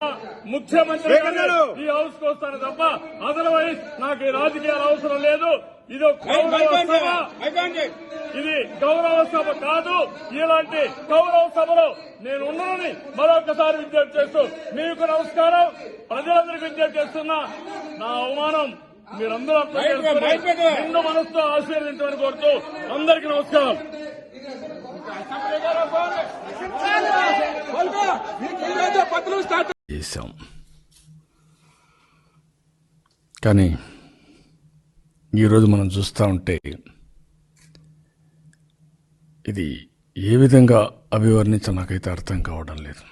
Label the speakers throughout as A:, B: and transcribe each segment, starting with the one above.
A: ముఖ్యమంత్రి ఈ హౌస్ కు వస్తాను తప్ప అదర్వైజ్ నాకు ఈ రాజకీయాలు అవసరం లేదు. ఇది ఇది గౌరవ సభ కాదు. ఇలాంటి గౌరవ సభలో నేను ఉన్నానని మరొకసారి విజ్ఞప్తి చేస్తూ మీకు నమస్కారం. ప్రజలందరికీ విజ్ఞప్తి చేస్తున్నా. నా అవమానం మీరందరూ అర్థం చేసుకుని నిండు మనసుతో ఆశీర్వదించమని కోరుతూ అందరికీ నమస్కారం.
B: చేశాం కానీ ఈరోజు మనం చూస్తూ ఉంటే ఇది ఏ విధంగా అభివర్ణించ నాకైతే అర్థం కావడం లేదు.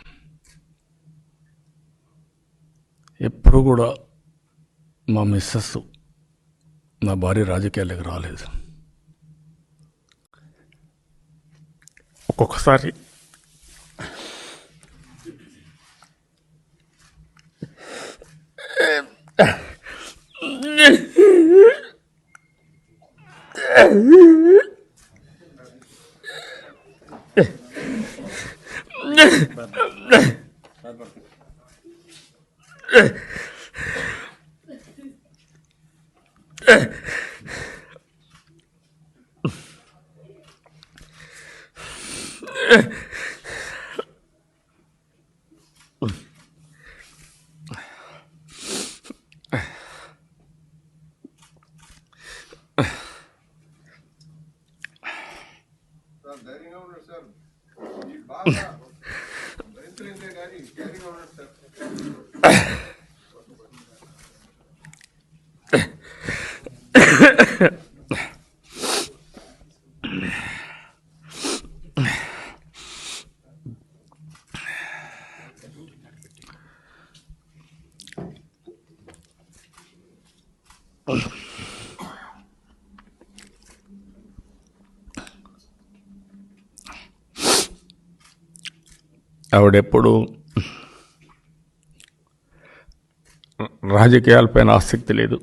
B: ఎప్పుడు కూడా మా మిస్సెస్ నా భార్య రాజకీయాలకు రాలేదు. ఒక్కొక్కసారి ఆవిడెప్పుడు రాజకీయాలపైన ఆసక్తి లేదు.